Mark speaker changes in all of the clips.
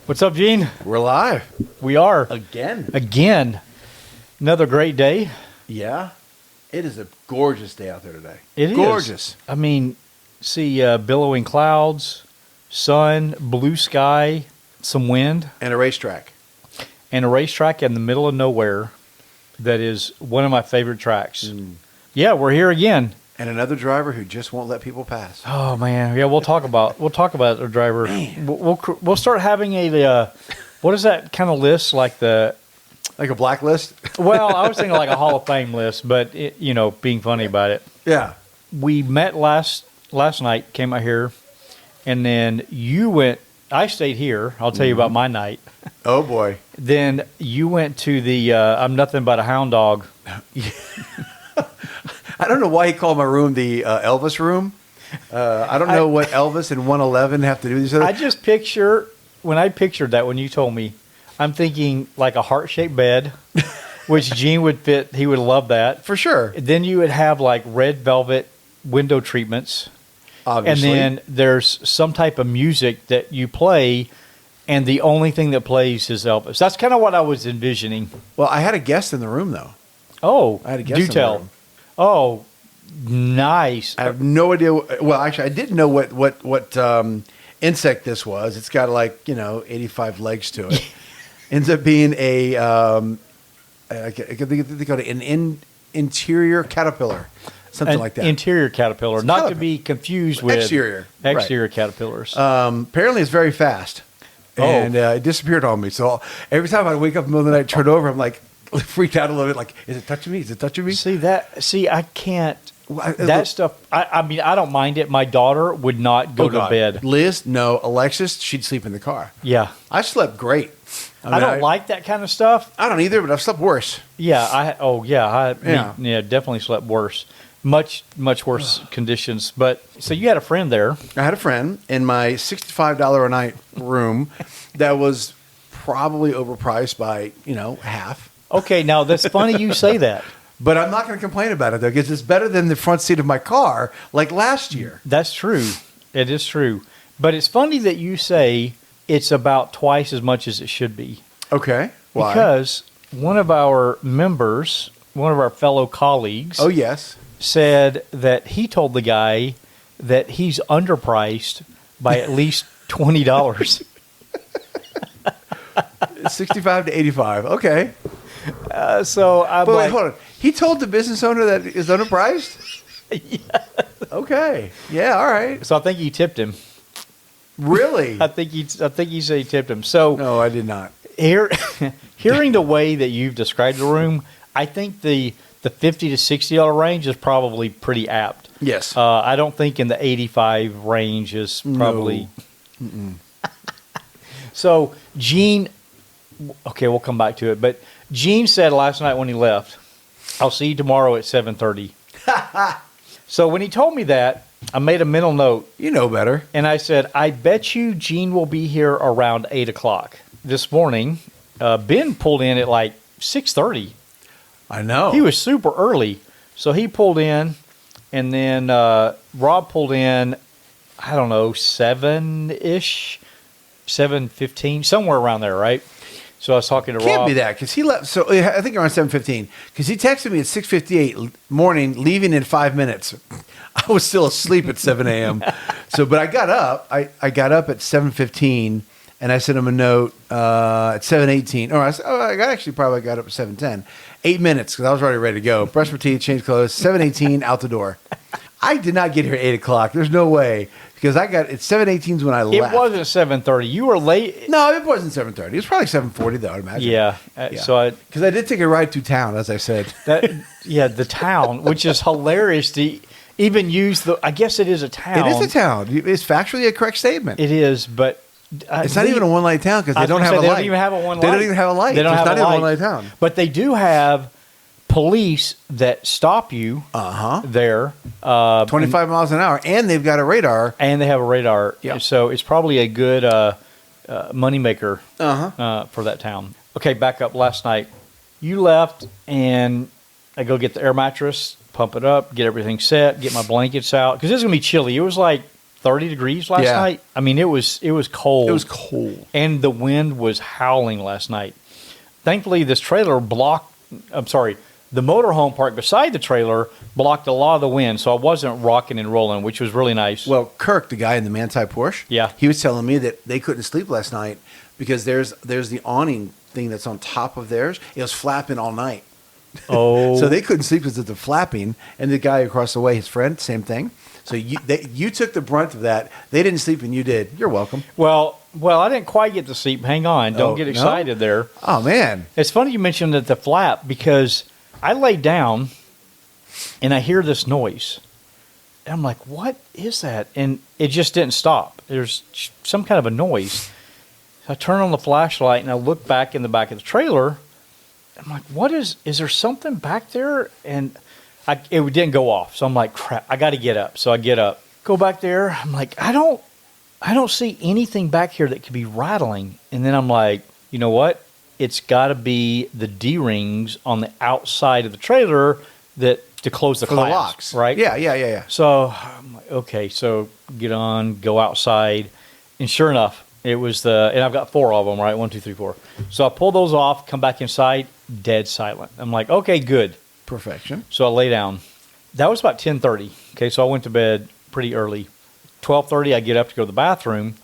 Speaker 1: What's up, Gene?
Speaker 2: We're live.
Speaker 1: We are.
Speaker 2: Again.
Speaker 1: Another great day.
Speaker 2: Yeah. It is a gorgeous day out there today.
Speaker 1: It is.
Speaker 2: Gorgeous.
Speaker 1: I mean, see billowing clouds, sun, blue sky, some wind.
Speaker 2: And a racetrack.
Speaker 1: And a racetrack in the middle of nowhere that is one of my favorite tracks. Yeah, we're here again.
Speaker 2: And another driver who just won't let people pass.
Speaker 1: Oh man, yeah, we'll talk about the driver. We'll start having a what is that kind of list like
Speaker 2: a blacklist?
Speaker 1: Well, I was thinking like a Hall of Fame list, but being funny about it.
Speaker 2: Yeah.
Speaker 1: We met last night, came out here, and then you went. I stayed here. I'll tell you about my night.
Speaker 2: Oh boy.
Speaker 1: Then you went to the I'm nothing but a hound dog.
Speaker 2: I don't know why he called my room the Elvis room. I don't know what Elvis and 111 have to do with each other.
Speaker 1: I just when I pictured that when you told me, I'm thinking like a heart-shaped bed, which Gene would fit. He would love that.
Speaker 2: For sure.
Speaker 1: Then you would have like red velvet window treatments.
Speaker 2: Obviously.
Speaker 1: And then there's some type of music that you play, and the only thing that plays is Elvis. That's kind of what I was envisioning.
Speaker 2: Well, I had a guest in the room, though.
Speaker 1: Oh,
Speaker 2: I had a guest
Speaker 1: do
Speaker 2: in the
Speaker 1: tell.
Speaker 2: room.
Speaker 1: Oh, nice.
Speaker 2: I have no idea. Well, actually, I didn't know what insect this was. It's got 85 legs to it. Ends up being a I think they call it an interior caterpillar, something like that.
Speaker 1: Interior caterpillar, not to be confused with
Speaker 2: exterior
Speaker 1: caterpillars.
Speaker 2: Apparently, it's very fast, and it disappeared on me. So every time I wake up in the middle of the night, turn over, I'm like freaked out a little bit. Like, is it touching me? Is it touching me?
Speaker 1: See, I can't. That stuff. I mean, I don't mind it. My daughter would not go to bed.
Speaker 2: Liz, no. Alexis, she'd sleep in the car.
Speaker 1: Yeah,
Speaker 2: I slept great.
Speaker 1: I don't like that kind of stuff.
Speaker 2: I don't either, but I've slept worse.
Speaker 1: Yeah, definitely slept worse. Much worse conditions. But so you had a friend there.
Speaker 2: I had a friend in my $65 a night room that was probably overpriced by half.
Speaker 1: Okay, now that's funny you say that.
Speaker 2: But I'm not going to complain about it, though, because it's better than the front seat of my car like last year.
Speaker 1: That's true. It is true. But it's funny that you say it's about twice as much as it should be.
Speaker 2: Okay. Why?
Speaker 1: Because one of our members, one of our fellow colleagues,
Speaker 2: oh yes,
Speaker 1: said that he told the guy that he's underpriced by at least $20.
Speaker 2: 65 to 85. Okay.
Speaker 1: So I'm
Speaker 2: but wait, hold on. He told the business owner that is underpriced?
Speaker 1: Yeah.
Speaker 2: Okay. Yeah, all right.
Speaker 1: So I think he tipped him.
Speaker 2: Really?
Speaker 1: I think he said he tipped him. So
Speaker 2: no, I did not.
Speaker 1: Hearing the way that you've described the room, I think the $50 to $60 range is probably pretty apt.
Speaker 2: Yes.
Speaker 1: I don't think in the 85 range is probably.
Speaker 2: No.
Speaker 1: So Gene, okay, we'll come back to it. But Gene said last night when he left, "I'll see you tomorrow at 7:30." So when he told me that, I made a mental note.
Speaker 2: You know better.
Speaker 1: And I said, I bet you Gene will be here around 8 o'clock. This morning, Ben pulled in at like 6:30.
Speaker 2: I know.
Speaker 1: He was super early. So he pulled in, and then Rob pulled in, I don't know, 7-ish, 7:15, somewhere around there, right? So I was talking to Rob.
Speaker 2: Can't be that, because he left. So I think around 7:15, because he texted me at 6:58 morning, leaving in 5 minutes. I was still asleep at 7 a.m. So, but I got up. I got up at 7:15, and I sent him a note at 7:18. Or I probably got up at 7:10. 8 minutes, because I was already ready to go. Brush my teeth, change clothes. 7:18, out the door. I did not get here at 8 o'clock. There's no way. Because it's 7:18 is when I left.
Speaker 1: It wasn't 7:30. You were late.
Speaker 2: No, it wasn't 7:30. It was probably 7:40, though, I'd imagine.
Speaker 1: Yeah. So
Speaker 2: because I did take a ride through town, as I said.
Speaker 1: The town, which is hilarious to even use I guess it is a town.
Speaker 2: It is a town. It's factually a correct statement.
Speaker 1: It is, but
Speaker 2: it's not even a one-light town because they don't have a light.
Speaker 1: They don't even have a one light.
Speaker 2: They don't even have a light.
Speaker 1: They don't have
Speaker 2: not
Speaker 1: a
Speaker 2: even
Speaker 1: light.
Speaker 2: a one-light town.
Speaker 1: But they do have police that stop you there.
Speaker 2: 25 miles an hour, and they've got a radar.
Speaker 1: And they have a radar.
Speaker 2: Yeah.
Speaker 1: So it's probably a good moneymaker for that town. Okay, back up. Last night, you left, and I go get the air mattress, pump it up, get everything set, get my blankets out. Because it's going to be chilly. It was like 30 degrees last
Speaker 2: Yeah.
Speaker 1: night. I mean, it was cold.
Speaker 2: It was cold.
Speaker 1: And the wind was howling last night. Thankfully, this trailer blocked, the motorhome park beside the trailer blocked a lot of the wind, so I wasn't rocking and rolling, which was really nice.
Speaker 2: Well, Kirk, the guy in the Manti Porsche,
Speaker 1: Yeah.
Speaker 2: he was telling me that they couldn't sleep last night because there's the awning thing that's on top of theirs. It was flapping all night.
Speaker 1: Oh.
Speaker 2: So they couldn't sleep because of the flapping. And the guy across the way, his friend, same thing. So you took the brunt of that. They didn't sleep and you did. You're welcome.
Speaker 1: Well, I didn't quite get to sleep. Hang on. Don't get
Speaker 2: no?
Speaker 1: excited there.
Speaker 2: Oh, man.
Speaker 1: It's funny you mentioned that the flap because I lay down and I hear this noise. And I'm like, what is that? And it just didn't stop. There's some kind of a noise. So I turn on the flashlight and I look back in the back of the trailer. I'm like, what is there something back there? And it didn't go off. So I'm like, crap, I got to get up. So I get up, go back there. I'm like, I don't see anything back here that could be rattling. And then I'm like, you know what? It's got to be the D-rings on the outside of the trailer to close the
Speaker 2: For the
Speaker 1: clamps,
Speaker 2: locks.
Speaker 1: right?
Speaker 2: Yeah.
Speaker 1: So I'm like, okay, so go outside. And sure enough, it was and I've got 4 of them, right? 1, 2, 3, 4. So I pull those off, come back inside, dead silent. I'm like, okay, good.
Speaker 2: Perfection.
Speaker 1: So I lay down. That was about 10:30. Okay, so I went to bed pretty early. 12:30, I get up to go to the bathroom,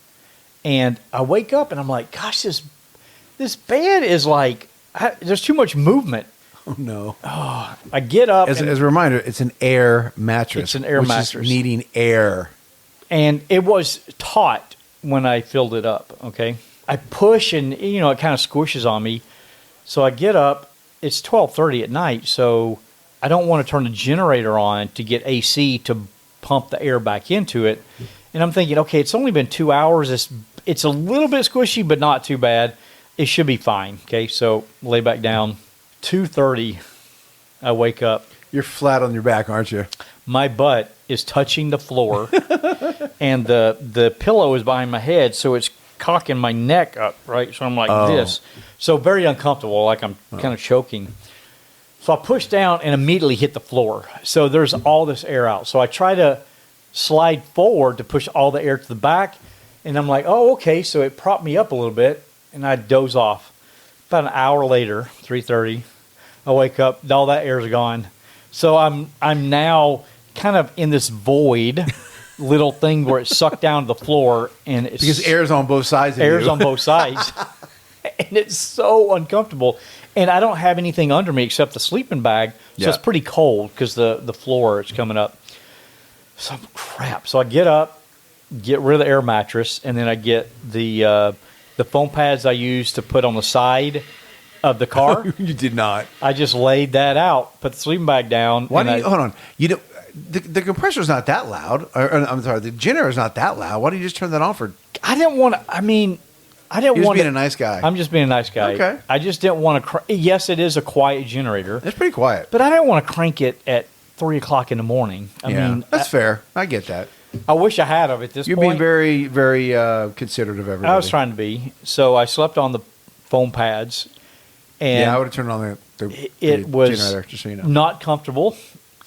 Speaker 1: and I wake up and I'm like, gosh, this bed is like, there's too much movement.
Speaker 2: Oh, no.
Speaker 1: I get up.
Speaker 2: As a reminder, it's an air mattress.
Speaker 1: It's an air
Speaker 2: which
Speaker 1: mattress.
Speaker 2: Is needing air.
Speaker 1: And it was taut when I filled it up, okay? I push and, it kind of squishes on me. So I get up. It's 12:30 at night, so I don't want to turn the generator on to get AC to pump the air back into it. And I'm thinking, okay, it's only been 2 hours. It's a little bit squishy, but not too bad. It should be fine, okay? So lay back down. 2:30, I wake up.
Speaker 2: You're flat on your back, aren't you?
Speaker 1: My butt is touching the floor, and the pillow is behind my head, so it's cocking my neck up, right? So I'm like this. So very uncomfortable, like I'm kind of choking. So I push down and immediately hit the floor. So there's all this air out. So I try to slide forward to push all the air to the back, and I'm like, oh, okay. So it propped me up a little bit, and I doze off. About an hour later, 3:30, I wake up, all that air's gone. So I'm now kind of in this void little thing where it's sucked down to the floor, and it's
Speaker 2: Because air's on both sides of you.
Speaker 1: air's on both sides, and it's so uncomfortable. And I don't have anything under me except the sleeping bag, so
Speaker 2: Yeah.
Speaker 1: it's pretty cold because the floor is coming up. So crap. So I get up, get rid of the air mattress, and then I get the foam pads I use to put on the side of the car.
Speaker 2: You did not.
Speaker 1: I just laid that out, put the sleeping bag down.
Speaker 2: Why
Speaker 1: and
Speaker 2: do you, hold on. You don't, the compressor's not that loud. I'm sorry, the generator's not that loud. Why do you just turn that on for?
Speaker 1: I didn't want to, I didn't
Speaker 2: You're just
Speaker 1: want
Speaker 2: being a nice guy.
Speaker 1: I'm just being a nice guy.
Speaker 2: Okay.
Speaker 1: I just didn't want to, yes, it is a quiet generator,
Speaker 2: It's pretty quiet.
Speaker 1: but I didn't want to crank it at 3 o'clock in the morning. I mean,
Speaker 2: that's fair. I get that.
Speaker 1: I wish I had of it at this
Speaker 2: You're
Speaker 1: point.
Speaker 2: being very, very considerate of everybody.
Speaker 1: I was trying to be. So I slept on the foam pads. And
Speaker 2: Yeah, I would have turned on the
Speaker 1: it was
Speaker 2: generator, just so you know.
Speaker 1: not comfortable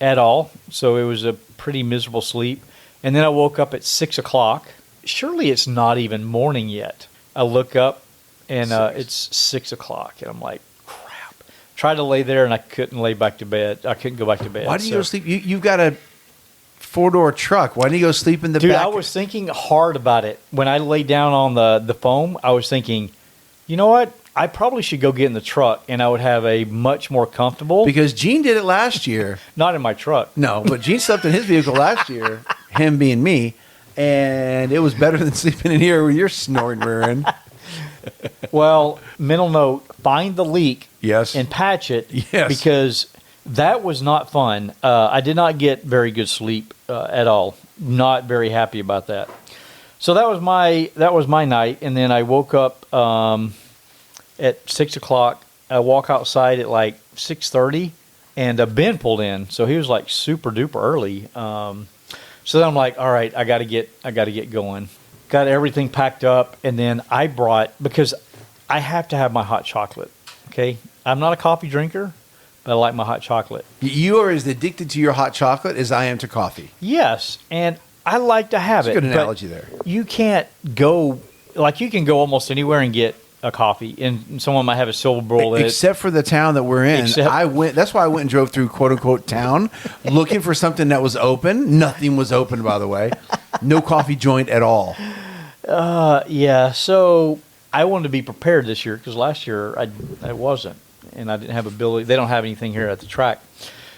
Speaker 1: at all. So it was a pretty miserable sleep. And then I woke up at 6 o'clock. Surely it's not even morning yet. I look up and it's 6 o'clock. And I'm like, crap. Tried to lay there and I couldn't lay back to bed. I couldn't go back to bed.
Speaker 2: Why do you go sleep? You've got a 4-door truck. Why don't you go sleep in the
Speaker 1: Dude,
Speaker 2: back?
Speaker 1: I was thinking hard about it. When I lay down on the foam, I was thinking, you know what? I probably should go get in the truck, and I would have a much more comfortable.
Speaker 2: Because Gene did it last year.
Speaker 1: Not in my truck.
Speaker 2: No, but Gene slept in his vehicle last year, him being me, and it was better than sleeping in here with your snoring rear end.
Speaker 1: Well, mental note: find the leak,
Speaker 2: Yes.
Speaker 1: and patch it.
Speaker 2: Yes.
Speaker 1: Because that was not fun. I did not get very good sleep at all. Not very happy about that. So that was my night, and then I woke up at 6 o'clock. I walk outside at like 6:30, and Ben pulled in, so he was like super duper early. So then I'm like, all right, I got to get going. Got everything packed up, and then I brought, because I have to have my hot chocolate. Okay, I'm not a coffee drinker, but I like my hot chocolate.
Speaker 2: You are as addicted to your hot chocolate as I am to coffee.
Speaker 1: Yes, and I like to have
Speaker 2: That's
Speaker 1: it.
Speaker 2: a good
Speaker 1: but
Speaker 2: analogy there.
Speaker 1: You can't go, like you can go almost anywhere and get a coffee, and someone might have a silver bowl in it.
Speaker 2: Except for the town that we're in. That's why I went and drove through quote unquote town looking for something that was open. Nothing was open, by the way. No coffee joint at all.
Speaker 1: Yeah, so I wanted to be prepared this year because last year I wasn't, and I didn't have ability. They don't have anything here at the track.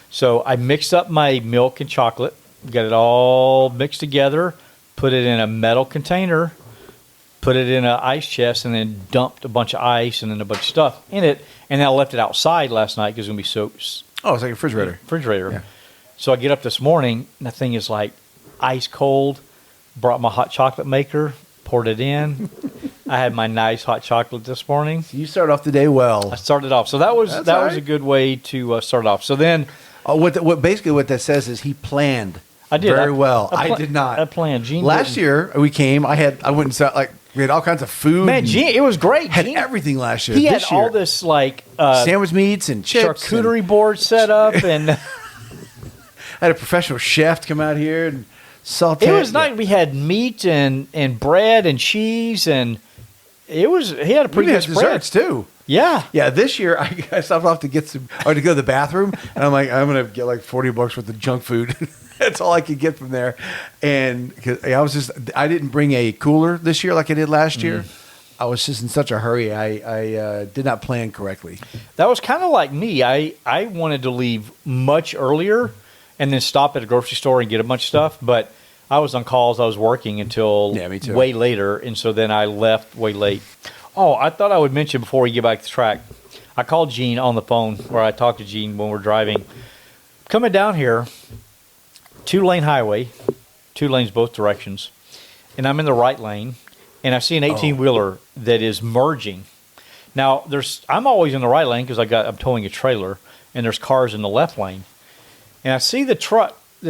Speaker 1: So I mixed up my milk and chocolate, got it all mixed together, put it in a metal container, put it in an ice chest, and then dumped a bunch of ice and then a bunch of stuff in it. And then I left it outside last night because it was going to be soaked.
Speaker 2: Oh, it's like a refrigerator.
Speaker 1: Yeah. So I get up this morning, and the thing is like ice cold. Brought my hot chocolate maker, poured it in. I had my nice hot chocolate this morning.
Speaker 2: You start off the day well.
Speaker 1: I started off. So that was
Speaker 2: That's
Speaker 1: that
Speaker 2: all
Speaker 1: was
Speaker 2: right.
Speaker 1: a good way to start off. So then
Speaker 2: Basically what that says is he planned
Speaker 1: I did
Speaker 2: very well. I did not.
Speaker 1: I planned. Gene
Speaker 2: Last
Speaker 1: didn't.
Speaker 2: year we came. I went and saw, like, we had all kinds of food.
Speaker 1: Man,
Speaker 2: and
Speaker 1: Gene, it was great.
Speaker 2: had
Speaker 1: Gene,
Speaker 2: everything last year.
Speaker 1: he had
Speaker 2: This year,
Speaker 1: all this like
Speaker 2: sandwich meats and chips.
Speaker 1: charcuterie board set up, and
Speaker 2: I had a professional chef come out here and saute.
Speaker 1: it was nice. We had meat and bread and cheese, and he had a
Speaker 2: We
Speaker 1: pretty
Speaker 2: had
Speaker 1: good spread.
Speaker 2: desserts too.
Speaker 1: Yeah.
Speaker 2: Yeah, this year I stopped off to get some, or to go to the bathroom, and I'm like, I'm gonna get like $40 worth of junk food. That's all I could get from there, and 'cause I didn't bring a cooler this year like I did last year. I was just in such a hurry. I did not plan correctly.
Speaker 1: That was kind of like me. I wanted to leave much earlier and then stop at a grocery store and get a bunch of stuff, but I was on calls. I was working until
Speaker 2: Yeah, me too.
Speaker 1: way later, and so then I left way late. Oh, I thought I would mention before we get back to the track, I called Gene on the phone, where I talked to Gene when we're driving. Coming down here, 2-lane highway, 2 lanes both directions, and I'm in the right lane, and I see an 18-wheeler that is merging. Now, I'm always in the right lane because I'm towing a trailer, and there's cars in the left lane. And I see this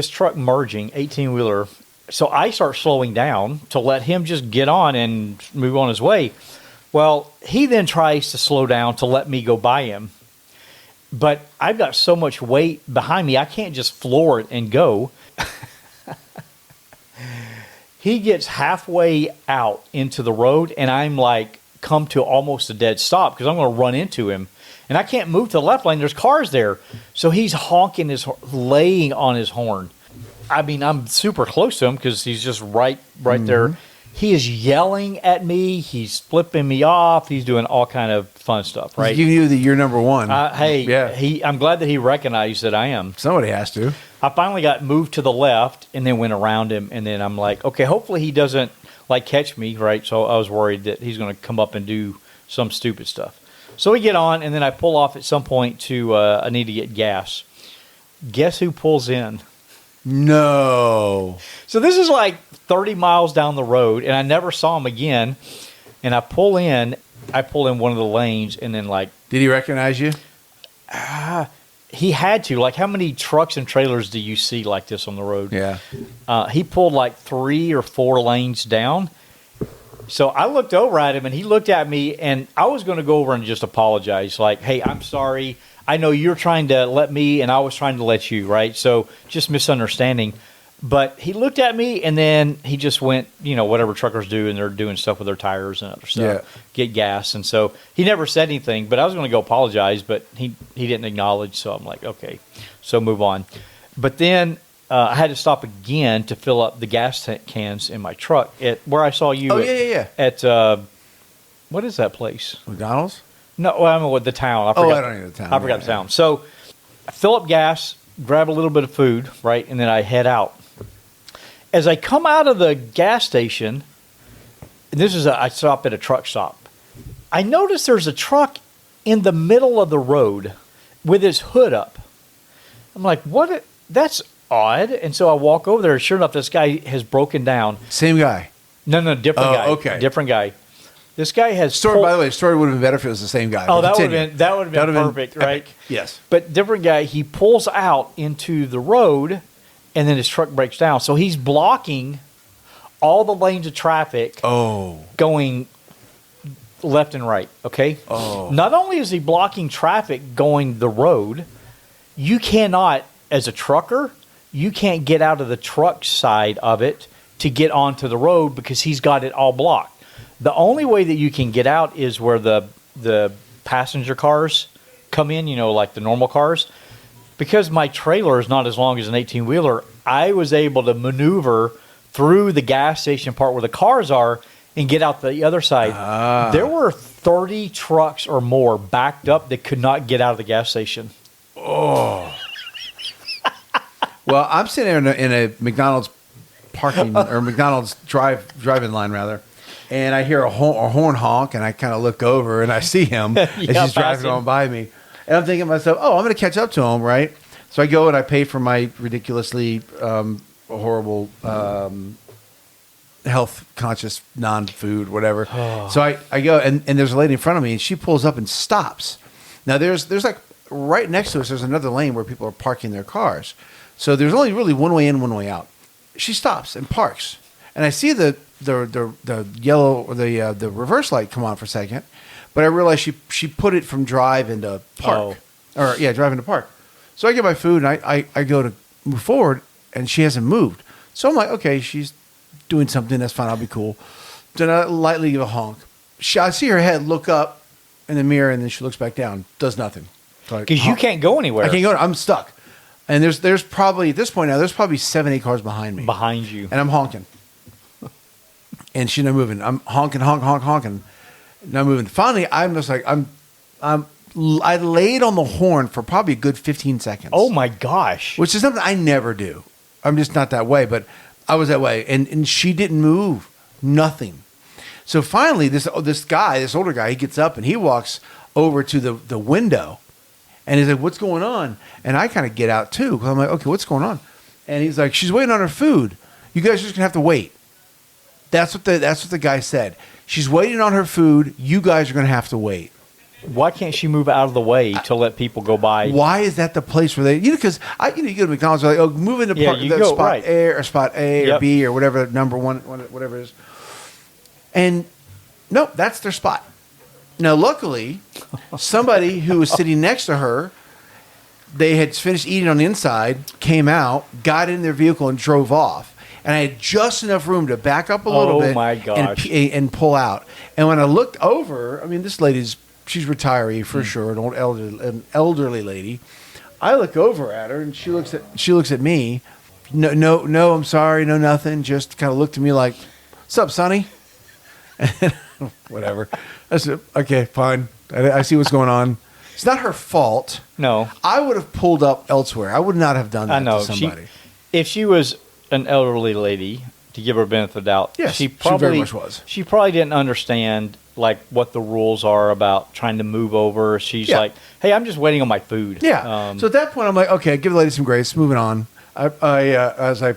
Speaker 1: truck merging, 18-wheeler. So I start slowing down to let him just get on and move on his way. Well, he then tries to slow down to let me go by him. But I've got so much weight behind me, I can't just floor it and go. He gets halfway out into the road, and I'm like, come to almost a dead stop because I'm going to run into him. And I can't move to the left lane. There's cars there. So he's honking laying on his horn. I mean, I'm super close to him because he's just right there. He is yelling at me. He's flipping me off. He's doing all kind of fun stuff, right?
Speaker 2: He's giving you you're number one.
Speaker 1: I'm glad that he recognized that I am.
Speaker 2: Somebody has to.
Speaker 1: I finally got moved to the left and then went around him. And then I'm like, okay, hopefully he doesn't like catch me, right? So I was worried that he's going to come up and do some stupid stuff. So we get on, and then I pull off at some point to I need to get gas. Guess who pulls in?
Speaker 2: No.
Speaker 1: So this is like 30 miles down the road, and I never saw him again. And I pull in one of the lanes, and then like...
Speaker 2: Did he recognize you?
Speaker 1: He had to. Like, how many trucks and trailers do you see like this on the road?
Speaker 2: Yeah.
Speaker 1: He pulled like 3 or 4 lanes down. So I looked over at him, and he looked at me, and I was going to go over and just apologize. Like, hey, I'm sorry. I know you're trying to let me, and I was trying to let you, right? So just misunderstanding. But he looked at me, and then he just went, whatever truckers do, and they're doing stuff with their tires and other stuff, get gas. And so he never said anything, but I was going to go apologize, but he didn't acknowledge. So I'm like, okay, so move on. But then I had to stop again to fill up the gas cans in my truck at where I saw you.
Speaker 2: Oh, yeah.
Speaker 1: At, what is that place?
Speaker 2: McDonald's?
Speaker 1: No, well, I'm with the town. I forgot,
Speaker 2: I don't know the town.
Speaker 1: I forgot the town. So I fill up gas, grab a little bit of food, right, and then I head out. As I come out of the gas station, and I stop at a truck stop. I notice there's a truck in the middle of the road with his hood up. I'm like, what? That's odd. And so I walk over there. Sure enough, this guy has broken down.
Speaker 2: Same guy.
Speaker 1: No, different guy.
Speaker 2: Okay.
Speaker 1: Different guy. This guy has...
Speaker 2: By the way, the story would have been better if it was the same guy.
Speaker 1: Oh, that would have been perfect, right?
Speaker 2: Yes.
Speaker 1: But different guy, he pulls out into the road, and then his truck breaks down. So he's blocking all the lanes of traffic going left and right, okay?
Speaker 2: Oh.
Speaker 1: Not only is he blocking traffic going the road, you cannot, as a trucker, you can't get out of the truck side of it to get onto the road because he's got it all blocked. The only way that you can get out is where the passenger cars come in, like the normal cars. Because my trailer is not as long as an 18-wheeler, I was able to maneuver through the gas station part where the cars are and get out the other side. There were 30 trucks or more backed up that could not get out of the gas station.
Speaker 2: Oh. Well, I'm sitting there in a McDonald's parking or McDonald's drive-in line rather, and I hear a horn honk, and I kind of look over and I see him as he's driving on by me, and I'm thinking to myself, "Oh, I'm going to catch up to him, right?" So I go and I pay for my ridiculously horrible health conscious non-food whatever. So I go and there's a lady in front of me, and she pulls up and stops. Now there's like right next to us there's another lane where people are parking their cars. So there's only really one way in, one way out. She stops and parks, and I see the yellow or the reverse light come on for a second, but I realize she put it from drive into park, drive into park. So I get my food and I go to move forward, and she hasn't moved. So I'm like, okay, she's doing something. That's fine. I'll be cool. Then I lightly give a honk. I see her head look up in the mirror, and then she looks back down. Does nothing.
Speaker 1: Because you can't go anywhere.
Speaker 2: I can't go. I'm stuck. And there's probably at this point now there's probably 7-8 cars behind me.
Speaker 1: Behind you.
Speaker 2: And I'm honking. And she's not moving. I'm honking. Not moving. Finally, I'm just like I laid on the horn for probably a good 15 seconds.
Speaker 1: Oh my gosh.
Speaker 2: Which is something I never do. I'm just not that way, but I was that way. And she didn't move. Nothing. So finally this older guy, he gets up and he walks over to the window. And he's like, "What's going on?" And I kind of get out too, because I'm like, "Okay, what's going on?" And he's like, "She's waiting on her food. You guys are just gonna have to wait." That's what the guy said. She's waiting on her food. You guys are gonna have to wait.
Speaker 1: Why can't she move out of the way to let people go by?
Speaker 2: Why is that the place where they? Because you go to McDonald's, they're like, "Oh, move into spot
Speaker 1: right.
Speaker 2: A or spot A or B or whatever number one, whatever it is." And no, that's their spot. Now, luckily, somebody who was sitting next to her, they had finished eating on the inside, came out, got in their vehicle, and drove off. And I had just enough room to back up a little bit
Speaker 1: my gosh.
Speaker 2: and pull out. And when I looked over, I mean, this lady's, she's retiree for sure, an elderly lady. I look over at her, and she looks at me. No, I'm sorry, no, nothing. Just kind of looked at me like, "What's up, Sonny?" Whatever. I said, "Okay, fine. I see what's going on." It's not her fault.
Speaker 1: No.
Speaker 2: I would have pulled up elsewhere. I would not have done that to somebody.
Speaker 1: If she was an elderly lady, to give her benefit of the doubt,
Speaker 2: yes,
Speaker 1: she very much
Speaker 2: was.
Speaker 1: She probably didn't understand like what the rules are about trying to move over. She's like, "Hey, I'm just waiting on my food."
Speaker 2: Yeah. So at that point, I'm like, "Okay, give the lady some grace. Moving on." As I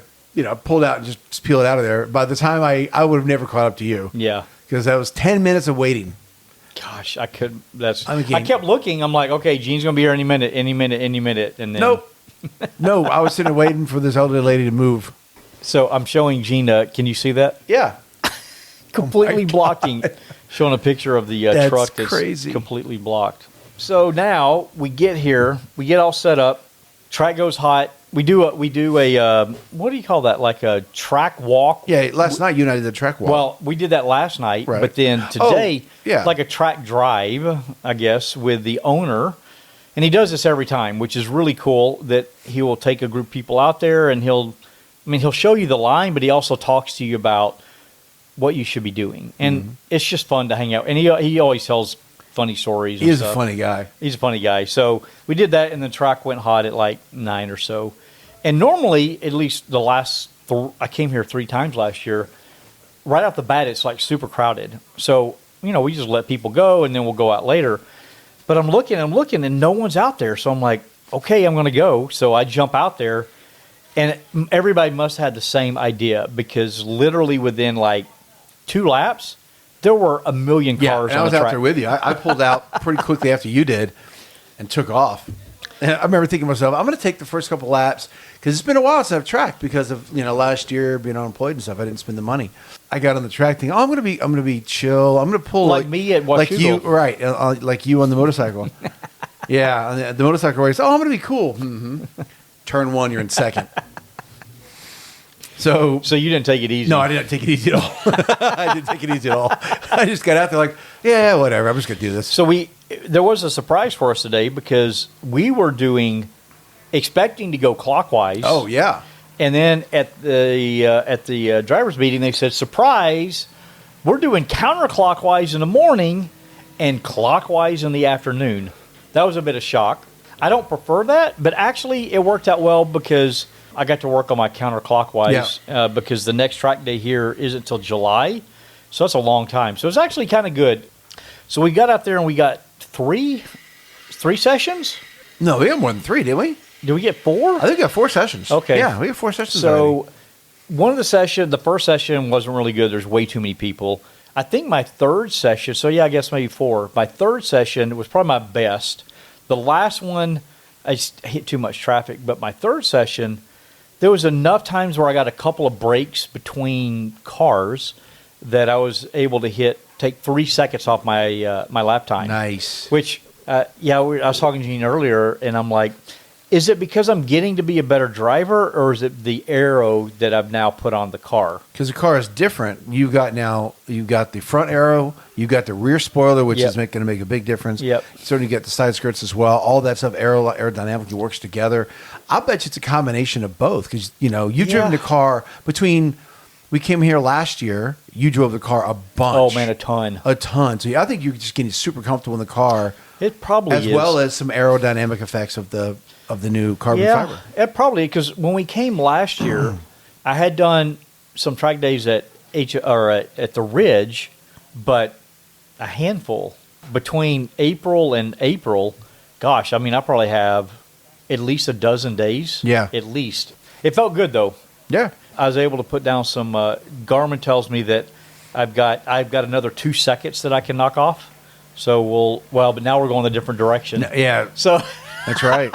Speaker 2: pulled out and just peeled out of there. By the time I would have never caught up to you.
Speaker 1: Yeah.
Speaker 2: Because that was 10 minutes of waiting.
Speaker 1: Gosh, I could. I kept looking. I'm like, okay, Gene's gonna be here any minute, and then
Speaker 2: nope. No, I was sitting there waiting for this elderly lady to move.
Speaker 1: So I'm showing Gene. Can you see that?
Speaker 2: Yeah.
Speaker 1: Completely blocking. Showing a picture of the truck that's
Speaker 2: crazy.
Speaker 1: Completely blocked. So now we get here. We get all set up. Track goes hot. We do a what do you call that? Like a track walk?
Speaker 2: Yeah, last night you and I did the track walk.
Speaker 1: Well, we did that last night,
Speaker 2: right.
Speaker 1: But then today, like a track drive, I guess, with the owner. And he does this every time, which is really cool that he will take a group of people out there and he'll show you the line, but he also talks to you about what you should be doing. And it's just fun to hang out. And he always tells funny stories.
Speaker 2: He is a funny guy.
Speaker 1: He's a funny guy. So we did that, and the track went hot at like 9 or so. And normally, at least the last, I came here 3 times last year. Right off the bat, it's like super crowded. So we just let people go, and then we'll go out later. But I'm looking, and no one's out there. So I'm like, okay, I'm going to go. So I jump out there, and everybody must have had the same idea because literally within like 2 laps, there were a million cars on the track.
Speaker 2: I was out there with you. I pulled out pretty quickly after you did and took off. And I remember thinking to myself, I'm going to take the first couple laps because it's been a while since I've tracked because of last year being unemployed and stuff. I didn't spend the money. I got on the track thinking, I'm going to be chill. I'm going to pull
Speaker 1: like me at Washougal.
Speaker 2: like you, right? Like you on the motorcycle. Yeah, on the motorcycle race. Oh, I'm going to be cool. Mm-hmm. Turn 1, you're in second. So
Speaker 1: you didn't take it easy.
Speaker 2: no, I didn't take it easy at all. I didn't take it easy at all. I just got out there like, yeah, whatever. I'm just going to do this.
Speaker 1: So there was a surprise for us today because we were expecting to go clockwise.
Speaker 2: Oh, yeah.
Speaker 1: And then at the drivers' meeting, they said, surprise, we're doing counterclockwise in the morning and clockwise in the afternoon. That was a bit of shock. I don't prefer that, but actually it worked out well because I got to work on my counterclockwise because the next track day here isn't until July. So that's a long time. So it's actually kind of good. So we got out there and we got three sessions.
Speaker 2: No, we got more than 3, didn't we?
Speaker 1: Did we get 4?
Speaker 2: I think we got 4 sessions.
Speaker 1: Okay.
Speaker 2: Yeah, we got 4 sessions
Speaker 1: So the first session wasn't really good. There's way too many people. I think my third session, so yeah, I guess maybe 4. My third session was probably my best. The last one, I just hit too much traffic. But my third session, there was enough times where I got a couple of breaks between cars that I was able to take 3 seconds off my my lap time.
Speaker 2: Nice.
Speaker 1: Which, I was talking to Gene earlier, and I'm like, is it because I'm getting to be a better driver, or is it the aero that I've now put on the car?
Speaker 2: Because the car is different. You've got the front aero, you've got the rear spoiler, which is going to make a big difference.
Speaker 1: Yep.
Speaker 2: Certainly you get the side skirts as well. All that stuff aerodynamically works together. I bet you it's a combination of both because, you've driven the car we came here last year, you drove the car a bunch.
Speaker 1: Oh, man, a ton.
Speaker 2: A ton. So I think you're just getting super comfortable in the car.
Speaker 1: It probably is.
Speaker 2: As well as some aerodynamic effects of the new carbon fiber.
Speaker 1: It probably, because when we came last year, I had done some track days at the Ridge, but a handful. Between April and April, gosh, I probably have at least a dozen days.
Speaker 2: Yeah.
Speaker 1: At least. It felt good, though.
Speaker 2: Yeah.
Speaker 1: I was able to put down some, Garmin tells me that I've got another 2 seconds that I can knock off. So but now we're going a different direction.
Speaker 2: Yeah.
Speaker 1: So
Speaker 2: that's right.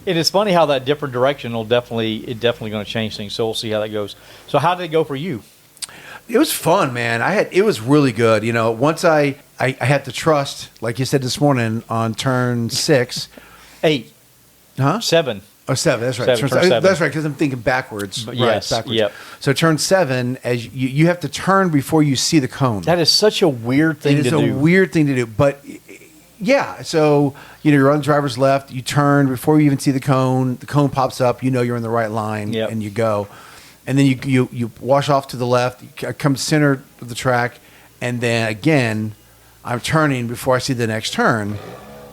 Speaker 1: It is funny how that different direction definitely going to change things. So we'll see how that goes. So how did it go for you?
Speaker 2: It was fun, man. It was really good. Once I had to trust, like you said this morning, on turn 6.
Speaker 1: 8.
Speaker 2: Huh?
Speaker 1: 7.
Speaker 2: Oh, 7. That's right.
Speaker 1: Turn 7.
Speaker 2: That's right, because I'm thinking backwards.
Speaker 1: But
Speaker 2: right,
Speaker 1: yes,
Speaker 2: backwards.
Speaker 1: yep.
Speaker 2: So turn 7, as you have to turn before you see the cone.
Speaker 1: That is such a weird thing to do.
Speaker 2: It is a weird thing to do, but yeah. So you're on the driver's left. You turn before you even see the cone. The cone pops up. You're in the right line, and you go. And then you wash off to the left. You come center of the track, and then again, I'm turning before I see the next turn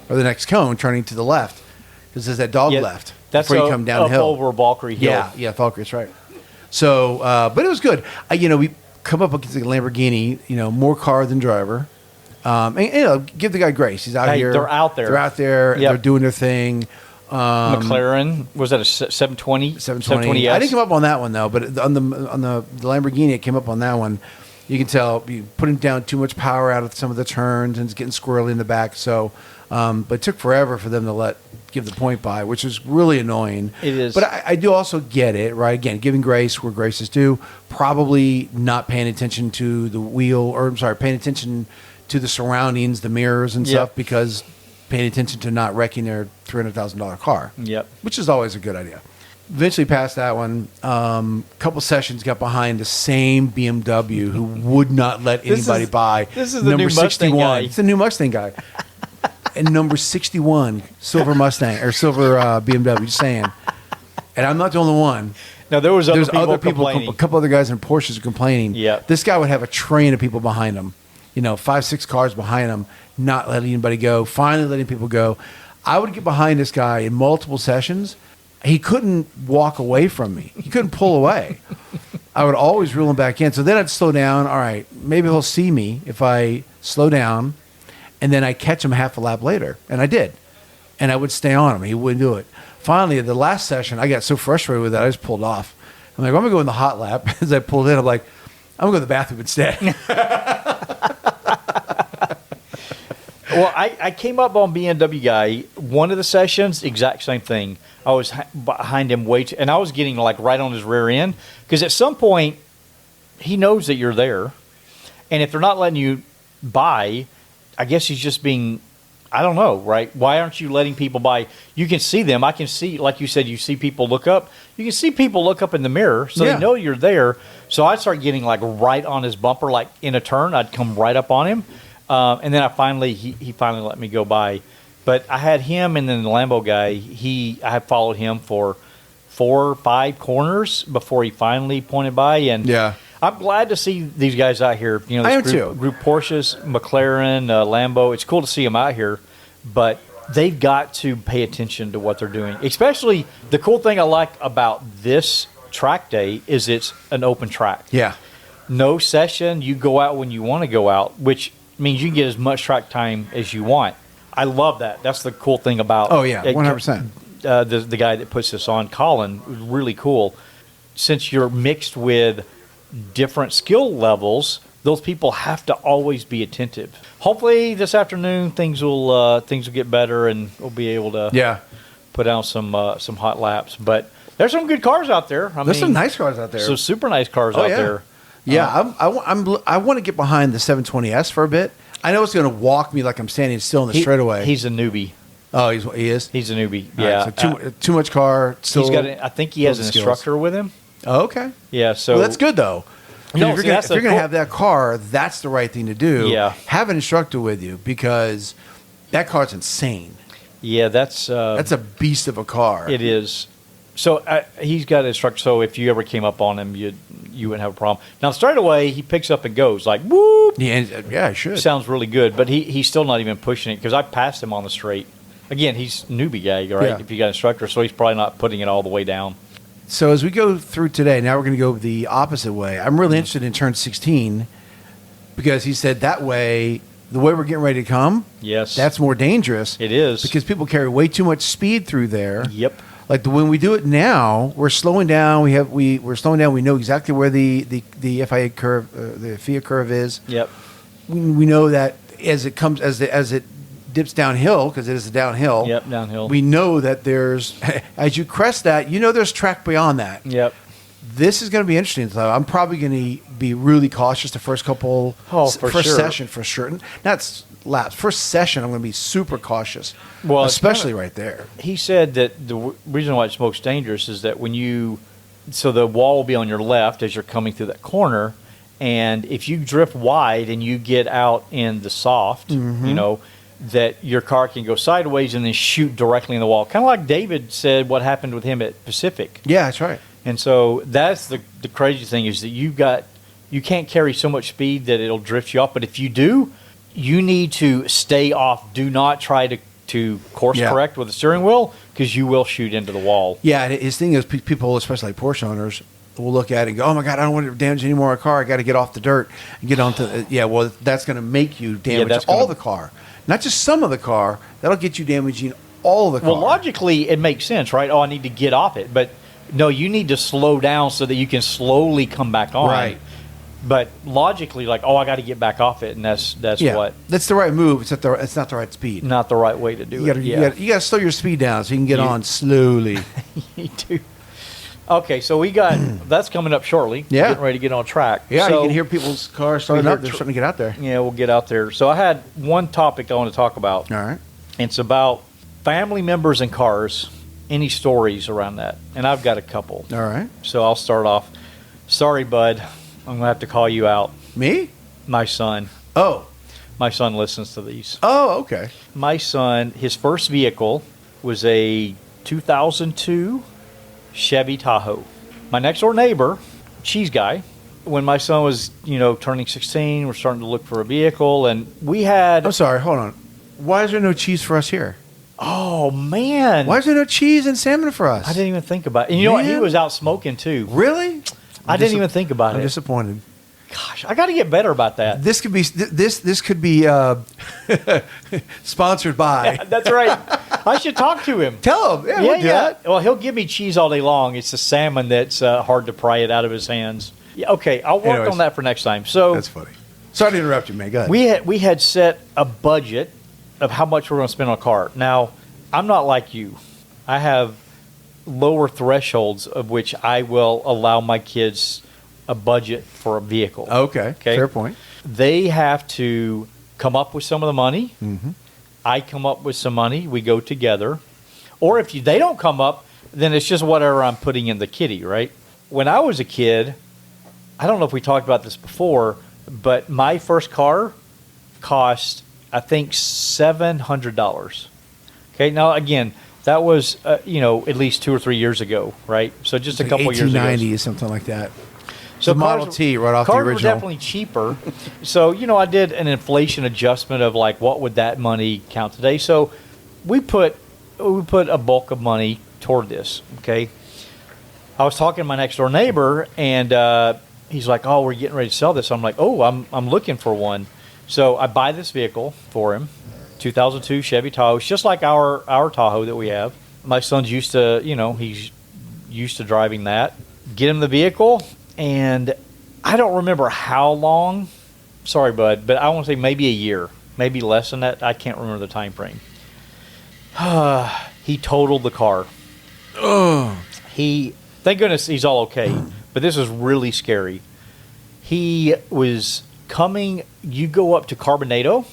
Speaker 2: or the next cone, turning to the left because there's that dog left.
Speaker 1: That's
Speaker 2: before you come downhill
Speaker 1: over Valkyrie Hill.
Speaker 2: Yeah, Valkyrie, that's right. So, but it was good. We come up against the Lamborghini, more car than driver. And give the guy grace. He's out here.
Speaker 1: They're out there.
Speaker 2: They're out there. Yep. They're doing their thing.
Speaker 1: McLaren, was that a 720? 720S?
Speaker 2: I didn't come up on that one though, but on the Lamborghini, it came up on that one. You can tell you putting down too much power out of some of the turns and it's getting squirrely in the back. So, but it took forever for them to give the point by, which is really annoying.
Speaker 1: It is.
Speaker 2: But I do also get it, right? Again, giving grace where grace is due. Probably not paying attention to the wheel, paying attention to the surroundings, the mirrors and stuff, because paying attention to not wrecking their $300,000 car.
Speaker 1: Yep.
Speaker 2: Which is always a good idea. Eventually passed that one. Couple sessions got behind the same BMW who would not let anybody buy.
Speaker 1: This is the new Mustang guy.
Speaker 2: It's the new Mustang guy. And number 61, silver Mustang or silver BMW. Just saying. And I'm not the only one.
Speaker 1: Now there's other people
Speaker 2: complaining. A couple other guys in Porsches are complaining.
Speaker 1: Yeah.
Speaker 2: This guy would have a train of people behind him. 5, 6 cars behind him, not letting anybody go. Finally letting people go. I would get behind this guy in multiple sessions. He couldn't walk away from me. He couldn't pull away. I would always reel him back in. So then I'd slow down. All right, maybe he'll see me if I slow down. And then I catch him half a lap later. And I did. And I would stay on him. He wouldn't do it. Finally, the last session, I got so frustrated with that, I just pulled off. I'm like, I'm going to go in the hot lap. As I pulled in, I'm like, I'm going to go to the bathroom instead.
Speaker 1: Well, I came up on BMW guy. One of the sessions, exact same thing. I was behind him and I was getting right on his rear end because at some point he knows that you're there, and if they're not letting you by, I guess he's just being I don't know, right? Why aren't you letting people by? You can see them. I can see, like you said, you see people look up. You can see people look up in the mirror, so they know you're there. So I'd start getting like right on his bumper, like in a turn. I'd come right up on him, and then he finally let me go by. But I had him, and then the Lambo guy. I had followed him for 4 or 5 corners before he finally pointed by, and I'm glad to see these guys out here. You know,
Speaker 2: I am
Speaker 1: group Porsches, McLaren, Lambo. It's cool to see them out here, but they've got to pay attention to what they're doing. Especially the cool thing I like about this track day is it's an open track.
Speaker 2: Yeah.
Speaker 1: No session. You go out when you want to go out, which means you can get as much track time as you want. I love that. That's the cool thing about.
Speaker 2: Oh yeah, 100%.
Speaker 1: The guy that puts this on, Colin, was really cool. Since you're mixed with different skill levels, those people have to always be attentive. Hopefully this afternoon things will get better and we'll be able to put down some hot laps. But there's some good cars out there.
Speaker 2: There's some nice cars out there.
Speaker 1: Some super nice cars out there.
Speaker 2: Yeah, I want to get behind the 720S for a bit. I know it's going to walk me like I'm standing still in the straightaway.
Speaker 1: He's a newbie.
Speaker 2: Oh, he is?
Speaker 1: He's a newbie.
Speaker 2: Yeah. Right, so too much car. Still
Speaker 1: I think he has an instructor with him.
Speaker 2: Oh, okay.
Speaker 1: Yeah, so
Speaker 2: well, that's good though.
Speaker 1: No,
Speaker 2: if you're going to have that car, that's the right thing to do.
Speaker 1: Yeah.
Speaker 2: Have an instructor with you because that car's insane.
Speaker 1: Yeah, that's
Speaker 2: a beast of a car.
Speaker 1: It is. So he's got an instructor. So if you ever came up on him, you wouldn't have a problem. Now straight away he picks up and goes like whoop.
Speaker 2: Yeah, he should.
Speaker 1: Sounds really good, but he's still not even pushing it because I passed him on the straight. Again, he's newbie guy, right?
Speaker 2: Yeah.
Speaker 1: If you got an instructor, so he's probably not putting it all the way down.
Speaker 2: So as we go through today, now we're going to go the opposite way. I'm really interested in turn 16 because he said that way, the way we're getting ready to come,
Speaker 1: yes,
Speaker 2: that's more dangerous.
Speaker 1: It is.
Speaker 2: Because people carry way too much speed through there.
Speaker 1: Yep.
Speaker 2: Like when we do it now, we're slowing down. We're slowing down. We know exactly where the FIA curve, the FIA curve is.
Speaker 1: Yep.
Speaker 2: We know that as it comes as it dips downhill because it is a downhill.
Speaker 1: Yep, downhill.
Speaker 2: We know that there's as you crest that, there's track beyond that.
Speaker 1: Yep.
Speaker 2: This is going to be interesting. So I'm probably going to be really cautious the first couple, session for sure. Not laps. First session, I'm going to be super cautious. Well, especially right there.
Speaker 1: He said that the reason why it's most dangerous is that so the wall will be on your left as you're coming through that corner, and if you drift wide and you get out in the soft, that your car can go sideways and then shoot directly in the wall. Kind of like David said what happened with him at Pacific.
Speaker 2: Yeah, that's right.
Speaker 1: And so that's the crazy thing is that you can't carry so much speed that it'll drift you off. But if you do, you need to stay off. Do not try to course correct with the steering wheel because you will shoot into the wall.
Speaker 2: Yeah, his thing is people, especially like Porsche owners, will look at it and go, oh my God, I don't want to damage any more of a car. I got to get off the dirt and get onto well, that's going to make you damage all the car. Not just some of the car. That'll get you damaging all of the car.
Speaker 1: Well, logically, it makes sense, right? Oh, I need to get off it. But no, you need to slow down so that you can slowly come back on.
Speaker 2: Right.
Speaker 1: But logically, like, I got to get back off it, and that's what.
Speaker 2: That's the right move. It's not the right speed.
Speaker 1: Not the right way to do it.
Speaker 2: You got to slow your speed down so you can get on slowly.
Speaker 1: You do. Okay, so we got that's coming up shortly.
Speaker 2: Yeah,
Speaker 1: getting ready to get on track.
Speaker 2: Yeah,
Speaker 1: so,
Speaker 2: you can hear people's cars starting up. They're starting to get out there.
Speaker 1: Yeah, we'll get out there. So I had one topic I want to talk about.
Speaker 2: All right,
Speaker 1: and it's about family members and cars. Any stories around that? And I've got a couple.
Speaker 2: All right.
Speaker 1: So I'll start off. Sorry, bud. I'm gonna have to call you out.
Speaker 2: Me?
Speaker 1: My son.
Speaker 2: Oh.
Speaker 1: My son listens to these.
Speaker 2: Oh, okay.
Speaker 1: My son, his first vehicle was a 2002 Chevy Tahoe. My next door neighbor, cheese guy, when my son was, turning 16, we're starting to look for a vehicle, and we had...
Speaker 2: I'm sorry, hold on. Why is there no cheese for us here?
Speaker 1: Oh, man.
Speaker 2: Why is there no cheese and salmon for us?
Speaker 1: I didn't even think about it. And you know what? He was out smoking, too.
Speaker 2: Really?
Speaker 1: I didn't even think about it.
Speaker 2: I'm disappointed.
Speaker 1: Gosh, I got to get better about that.
Speaker 2: This could be sponsored by.
Speaker 1: That's right. I should talk to him.
Speaker 2: Tell him. Yeah, we'll do that.
Speaker 1: Well, he'll give me cheese all day long. It's the salmon that's hard to pry it out of his hands. Yeah, okay, I'll work on that for next time. So
Speaker 2: that's funny. Sorry to interrupt you, man. Go ahead.
Speaker 1: We had set a budget of how much we're going to spend on a car. Now, I'm not like you. I have lower thresholds of which I will allow my kids a budget for a vehicle.
Speaker 2: Okay. Fair point.
Speaker 1: They have to come up with some of the money, I come up with some money, we go together. Or if they don't come up, then it's just whatever I'm putting in the kitty, right? When I was a kid, I don't know if we talked about this before, but my first car cost, I think, $700. Okay, now again, that was at least 2 or 3 years ago, right? So just a couple years ago.
Speaker 2: 1890 or something like that.
Speaker 1: So
Speaker 2: the Model T right off the
Speaker 1: cars
Speaker 2: original.
Speaker 1: were definitely cheaper. So I did an inflation adjustment of like what would that money count today. So we put a bulk of money toward this. Okay, I was talking to my next door neighbor, and he's like, "Oh, we're getting ready to sell this." I'm like, "Oh, I'm looking for one." So I buy this vehicle for him, 2002 Chevy Tahoe. It's just like our Tahoe that we have. My son's used to, he's used to driving that. Get him the vehicle, and I don't remember how long. Sorry, bud, but I want to say maybe a year, maybe less than that. I can't remember the time frame. He totaled the car. Thank goodness he's all okay, but this is really scary. He was coming, you go up to Carbonado,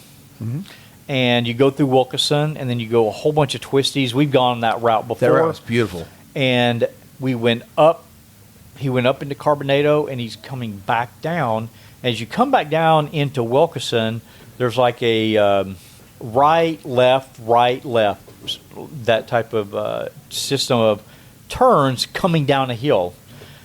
Speaker 1: and you go through Wilkeson, and then you go a whole bunch of twisties. We've gone that route before.
Speaker 2: That route was beautiful.
Speaker 1: And we went up, he went up into Carbonado, and he's coming back down. As you come back down into Wilkeson, there's like a right, left, that type of system of turns coming down a hill.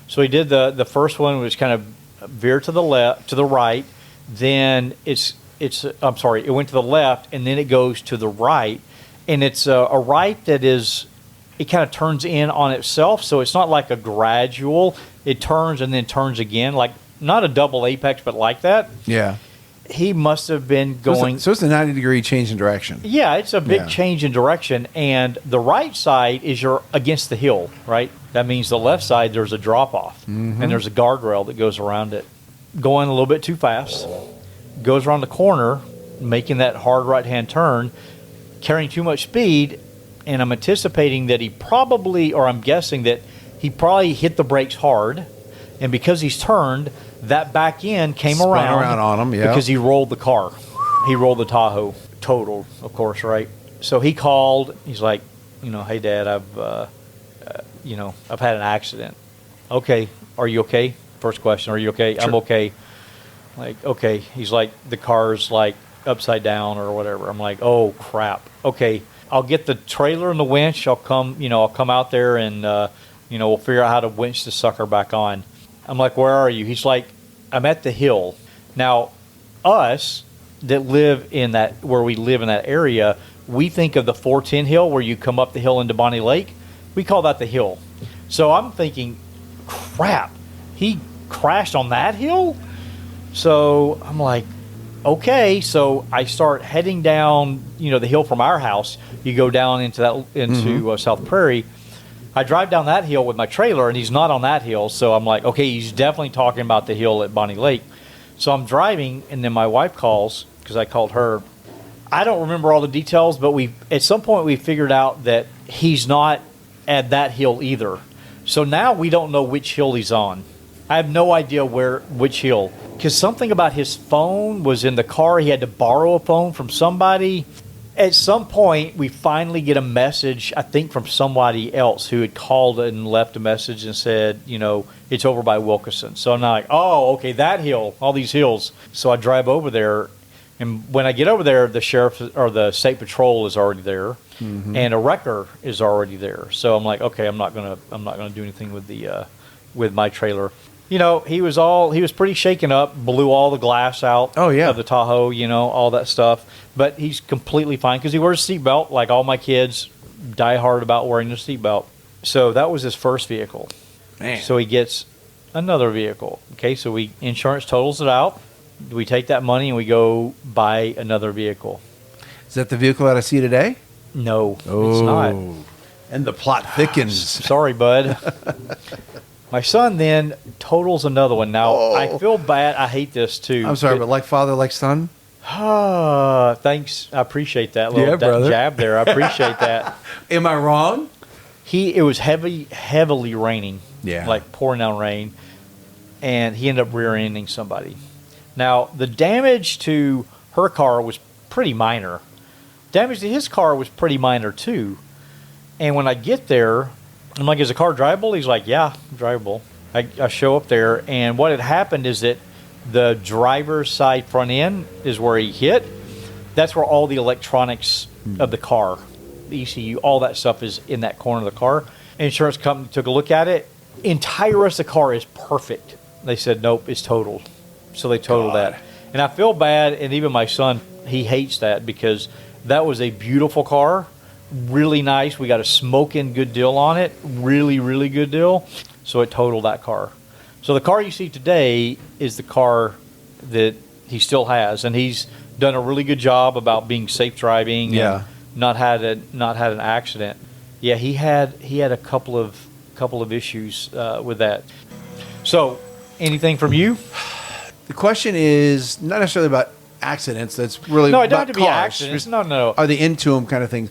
Speaker 1: So he did the first one, was kind of veer to the left, to the right. Then it went to the left, and then it goes to the right, and it's a right that it kind of turns in on itself. So it's not like a gradual. It turns and then turns again, like not a double apex, but like that.
Speaker 2: Yeah.
Speaker 1: He must have been going.
Speaker 2: So it's a 90-degree change in direction.
Speaker 1: Yeah, it's a big change in direction, and the right side is you're against the hill, right? That means the left side there's a drop off, and there's a guardrail that goes around it. Going a little bit too fast, goes around the corner, making that hard right-hand turn, carrying too much speed, and I'm anticipating that I'm guessing that he probably hit the brakes hard, and because he's turned, that back end came
Speaker 2: Spun
Speaker 1: around
Speaker 2: on him, yeah.
Speaker 1: because he rolled the car. He rolled the Tahoe, totaled, of course, right? So he called. He's like, hey, Dad, I've had an accident. Okay, are you okay? First question, are you okay? Sure. I'm okay. Like, okay. He's like, the car's like upside down or whatever. I'm like, oh crap. Okay, I'll get the trailer and the winch. I'll come out there and we'll figure out how to winch the sucker back on. I'm like, where are you? He's like, I'm at the hill. Now, us that live in that area, we think of the 410 hill where you come up the hill into Bonnie Lake. We call that the hill. So I'm thinking, crap, he crashed on that hill? So I'm like, okay. So I start heading down, the hill from our house. You go down into South Prairie. I drive down that hill with my trailer, and he's not on that hill. So I'm like, okay, he's definitely talking about the hill at Bonnie Lake. So I'm driving, and then my wife calls, because I called her. I don't remember all the details, but at some point we figured out that he's not at that hill either. So now we don't know which hill he's on. I have no idea which hill, because something about his phone was in the car. He had to borrow a phone from somebody. At some point, we finally get a message, I think, from somebody else who had called and left a message and said, it's over by Wilkeson. So I'm like, oh, okay, that hill, all these hills. So I drive over there, and when I get over there, the sheriff or the state patrol is already there, and a wrecker is already there. So I'm like, okay, I'm not gonna do anything with my trailer. He was pretty shaken up, blew all the glass out of the Tahoe, all that stuff. But he's completely fine because he wears a seatbelt, like all my kids die hard about wearing the seatbelt. So that was his first vehicle.
Speaker 2: Man.
Speaker 1: So he gets another vehicle. Okay, so insurance totals it out. We take that money and we go buy another vehicle.
Speaker 2: Is that the vehicle that I see today?
Speaker 1: No, it's not.
Speaker 2: And the plot thickens.
Speaker 1: Sorry, bud. My son then totals another one. Now, I feel bad. I hate this, too.
Speaker 2: I'm sorry, but like father, like son?
Speaker 1: Thanks. I appreciate that little jab there. I appreciate that.
Speaker 2: Am I wrong?
Speaker 1: It was heavily raining.
Speaker 2: Yeah.
Speaker 1: Like pouring down rain. And he ended up rear-ending somebody. Now, the damage to her car was pretty minor. Damage to his car was pretty minor too. And when I get there, I'm like, is the car drivable? He's like, yeah, drivable. I show up there, and what had happened is that the driver's side front end is where he hit. That's where all the electronics of the car, the ECU, all that stuff is in that corner of the car. Insurance company took a look at it. Entire rest of the car is perfect. They said, nope, it's totaled. So they totaled that. And I feel bad, and even my son, he hates that because that was a beautiful car, really nice. We got a smoking good deal on it, really, really good deal. So it totaled that car. So the car you see today is the car that he still has, and he's done a really good job about being safe driving and not had an accident. Yeah, he had a couple of issues with that. So, anything from you?
Speaker 2: The question is not necessarily about accidents. That's really
Speaker 1: no, it
Speaker 2: about
Speaker 1: don't have to be
Speaker 2: cars.
Speaker 1: accidents. No.
Speaker 2: Are they into them kind of thing?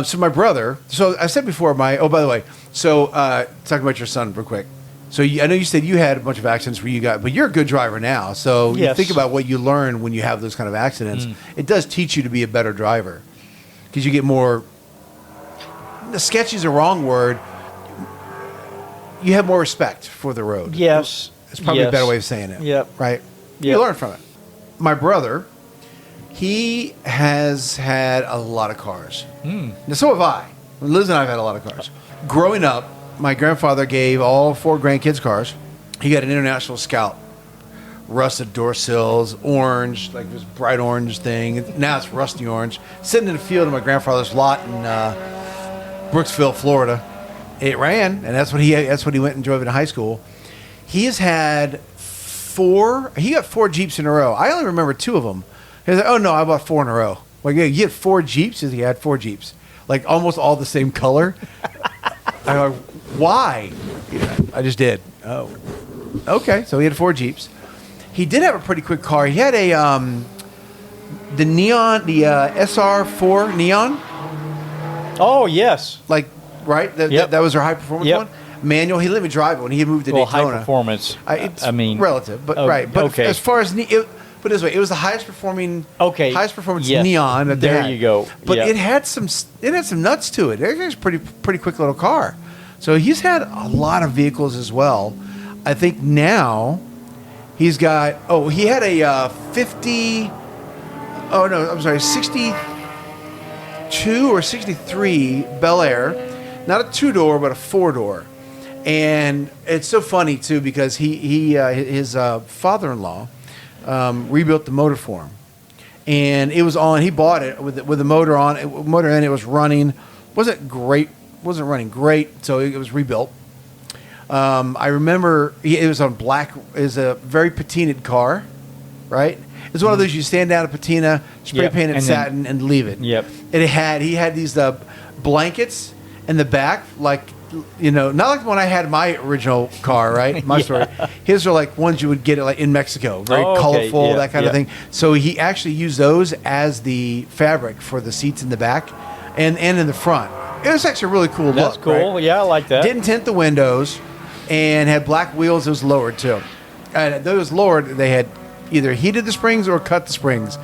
Speaker 2: So my brother. So I said before oh, by the way. So talking about your son real quick. So I know you said you had a bunch of accidents where you got, but you're a good driver now. So you think about what you learn when you have those kind of accidents. It does teach you to be a better driver because you get more. Sketchy is a wrong word. You have more respect for the road.
Speaker 1: Yes.
Speaker 2: It's probably a better way of saying it.
Speaker 1: Yep.
Speaker 2: Right?
Speaker 1: Yep.
Speaker 2: You learn from it. My brother, he has had a lot of cars. Now, so have I. Liz and I have had a lot of cars. Growing up, my grandfather gave all 4 grandkids cars. He got an International Scout. Rusted door sills, orange, like this bright orange thing. Now it's rusty orange. Sitting in the field of my grandfather's lot in Brooksville, Florida. It ran, and that's what he went and drove in high school. He has had 4. He got 4 Jeeps in a row. I only remember 2 of them. He was like, "Oh no, I bought 4 in a row." Like, yeah, you had 4 Jeeps? He had 4 Jeeps, like almost all the same color. I'm like, why? Yeah, I just did. Oh, okay. So he had 4 Jeeps. He did have a pretty quick car. He had a the SR4 Neon.
Speaker 1: Oh yes,
Speaker 2: like right. That was our high performance one. Manual. He let me drive it when he moved to Daytona.
Speaker 1: High performance.
Speaker 2: I mean, relative, but right. But
Speaker 1: okay.
Speaker 2: As far as but this way, it was the highest performance Neon that they had.
Speaker 1: There you go.
Speaker 2: But it had some nuts to it. It was a pretty quick little car. So he's had a lot of vehicles as well. I think now he's got. Oh, he had a 50. Oh no, I'm sorry, 62 or 63 Bel Air, not a 2-door but a 4-door. And it's so funny too because his father-in-law rebuilt the motor for him, and it was on. He bought it with the motor on. Motor in it was running. Wasn't running great, so it was rebuilt. I remember it was on black. It was a very patinaed car, right? It's one of those you stand down a patina, spray paint it satin, and leave it.
Speaker 1: Yep.
Speaker 2: And he had these blankets in the back, like. Not like when I had my original car, right? My story. His are like ones you would get like in Mexico, very colorful, that kind of thing. So he actually used those as the fabric for the seats in the back and in the front. It was actually a really cool look.
Speaker 1: That's cool. Right? Yeah, I like that.
Speaker 2: Didn't tint the windows and had black wheels. It was lowered too. And those lowered, they had either heated the springs or cut the springs.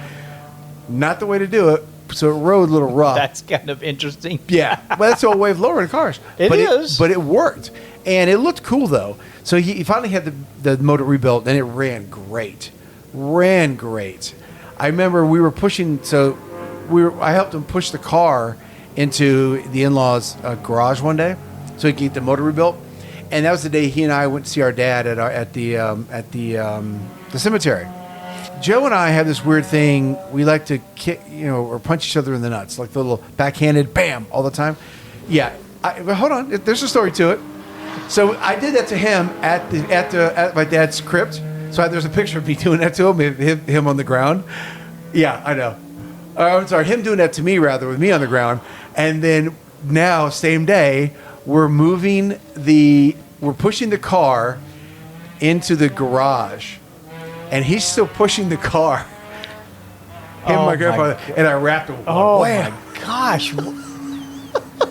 Speaker 2: Not the way to do it. So it rode a little rough.
Speaker 1: That's kind of interesting.
Speaker 2: Yeah, but that's the old way of lowering cars.
Speaker 1: It is.
Speaker 2: But it worked. And it looked cool, though. So he finally had the motor rebuilt, and it ran great. I remember we were pushing, I helped him push the car into the in-laws' garage one day so he could get the motor rebuilt. And that was the day he and I went to see our dad at the cemetery. Joe and I have this weird thing. We like to kick, or punch each other in the nuts, like the little backhanded bam all the time. Yeah. But hold on. There's a story to it. So I did that to him at my dad's crypt. So there's a picture of me doing that to him on the ground. Yeah, I know. I'm sorry, him doing that to me rather, with me on the ground. And then now, same day, we're pushing the car into the garage. And he's still pushing the car. My grandfather. And I wrapped him.
Speaker 1: Oh, my gosh.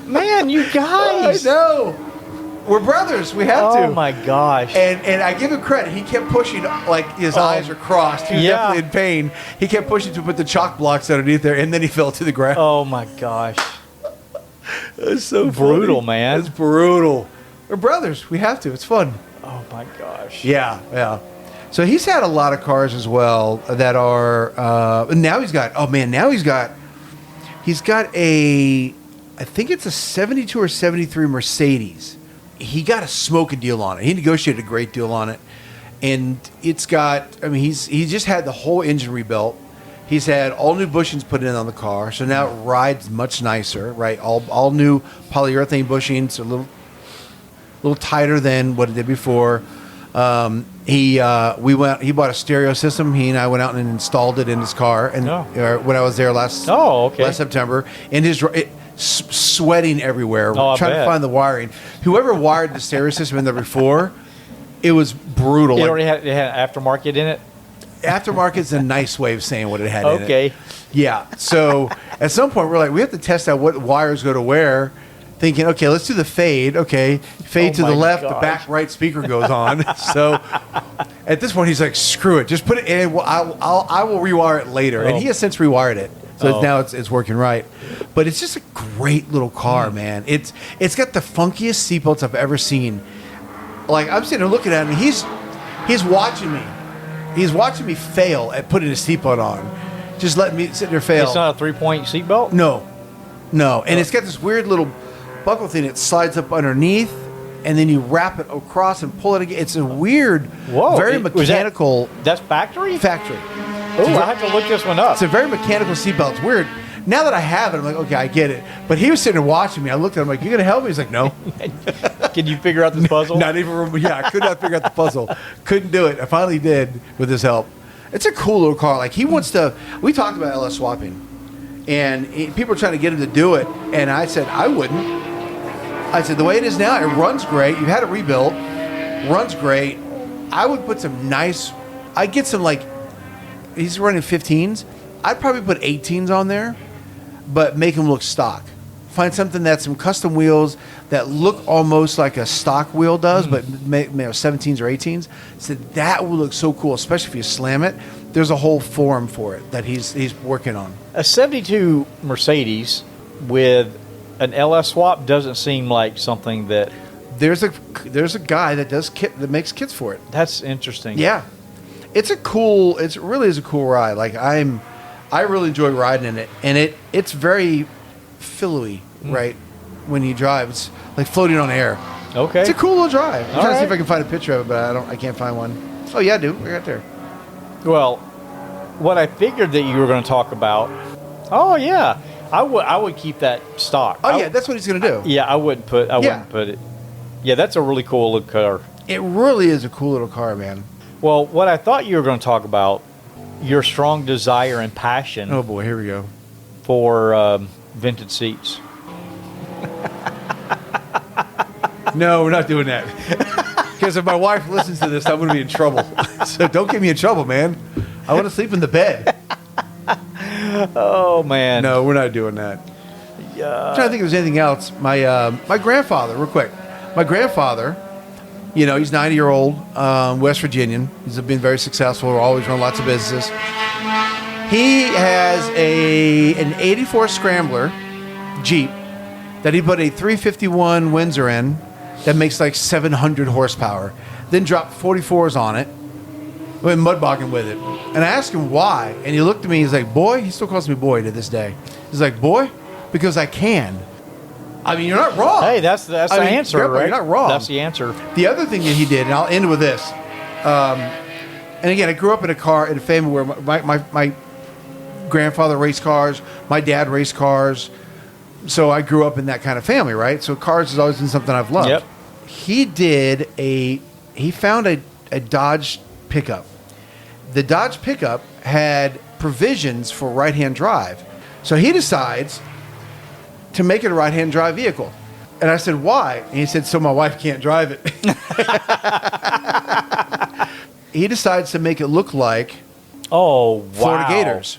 Speaker 1: Man, you guys.
Speaker 2: I know. We're brothers. We have to.
Speaker 1: Oh my gosh.
Speaker 2: And I give him credit. He kept pushing, like his eyes are crossed. He was definitely in pain. He kept pushing to put the chalk blocks underneath there, and then he fell to the ground.
Speaker 1: Oh my gosh.
Speaker 2: It's so
Speaker 1: brutal,
Speaker 2: funny.
Speaker 1: man.
Speaker 2: It's brutal. We're brothers. We have to. It's fun.
Speaker 1: Oh my gosh.
Speaker 2: Yeah. So he's had a lot of cars as well that are. Now he's got a, I think it's a 72 or 73 Mercedes. He got a smoking deal on it. He negotiated a great deal on it, and it's got. I mean, he just had the whole engine rebuilt. He's had all new bushings put in on the car, so now it rides much nicer, right? All new polyurethane bushings, a little tighter than what it did before. He bought a stereo system. He and I went out and installed it in his car, and when I was there last September, and sweating everywhere, trying to find the wiring. Whoever wired the stereo system in there before, it was brutal.
Speaker 1: It had aftermarket in it.
Speaker 2: Aftermarket's a nice way of saying what it had in it.
Speaker 1: Okay.
Speaker 2: Yeah. So at some point we're like, we have to test out what wires go to where. Thinking, okay, let's do the fade. Okay, fade to the left. The back right speaker goes on. So at this point, he's like, screw it, just put it in. Well, I will rewire it later. And he has since rewired it, so now it's working right. But it's just a great little car, man. It's got the funkiest seatbelts I've ever seen. Like I'm sitting there looking at him. He's watching me. He's watching me fail at putting a seatbelt on. Just letting me sit there fail.
Speaker 1: It's not a 3-point seatbelt?
Speaker 2: No. And it's got this weird little buckle thing that slides up underneath, and then you wrap it across and pull it again. It's a weird, very mechanical.
Speaker 1: That's factory?
Speaker 2: Factory.
Speaker 1: Oh, I have to look this one up.
Speaker 2: It's a very mechanical seatbelt. It's weird. Now that I have it, I'm like, okay, I get it. But he was sitting there watching me. I looked at him like, you going to help me? He's like, no.
Speaker 1: Can you figure out this puzzle?
Speaker 2: Not even, I could not figure out the puzzle. Couldn't do it. I finally did with his help. It's a cool little car. Like, he wants to, we talked about LS swapping, and people are trying to get him to do it, and I said, I wouldn't. I said, the way it is now, it runs great. You've had it rebuilt. Runs great. I would put some nice, I'd get some, like, he's running 15s. I'd probably put 18s on there, but make them look stock. Find something that's some custom wheels that look almost like a stock wheel does, but 17s or 18s. So that would look so cool, especially if you slam it. There's a whole form for it that he's working on.
Speaker 1: A 72 Mercedes with an LS swap doesn't seem like something that
Speaker 2: there's a guy that makes kits for it.
Speaker 1: That's interesting.
Speaker 2: Yeah, it really is a cool ride. Like I really enjoy riding in it, and it's very fillowy, right? When you drive, it's like floating on air.
Speaker 1: Okay,
Speaker 2: it's a cool little drive. I'm trying to see if
Speaker 1: right.
Speaker 2: I can find a picture of it, but I can't find one. Oh yeah, I do. We're right there.
Speaker 1: Well, what I figured that you were going to talk about. Oh yeah, I would keep that stock.
Speaker 2: Oh yeah, that's what he's going to do.
Speaker 1: I wouldn't put it. Yeah, that's a really cool little car.
Speaker 2: It really is a cool little car, man.
Speaker 1: Well, what I thought you were going to talk about, your strong desire and passion.
Speaker 2: Oh boy, here we go.
Speaker 1: For vintage seats.
Speaker 2: No, we're not doing that. Because if my wife listens to this, I'm going to be in trouble. So don't get me in trouble, man. I want to sleep in the bed.
Speaker 1: Oh man.
Speaker 2: No, we're not doing that.
Speaker 1: Yeah.
Speaker 2: I'm trying to think if there's anything else. My grandfather, real quick. My grandfather, he's 90-year-old, West Virginian. He's been very successful. Always run lots of businesses. He has an 84 Scrambler Jeep that he put a 351 Windsor in that makes like 700 horsepower. Then dropped 44s on it. Went mud bogging with it. And I asked him why. And he looked at me. He's like, boy. He still calls me boy to this day. He's like, boy, because I can. I mean, you're not wrong.
Speaker 1: Hey, that's the answer,
Speaker 2: Grandpa,
Speaker 1: right?
Speaker 2: You're not wrong.
Speaker 1: That's the answer.
Speaker 2: The other thing that he did, and I'll end with this. And again, I grew up in a family where my grandfather raced cars. My dad raced cars. So I grew up in that kind of family, right? So cars has always been something I've loved.
Speaker 1: Yep.
Speaker 2: He found a Dodge pickup. The Dodge pickup had provisions for right-hand drive. So he decides to make it a right-hand drive vehicle. And I said, why? And he said, so my wife can't drive it. He decides to make it look like Florida Gators.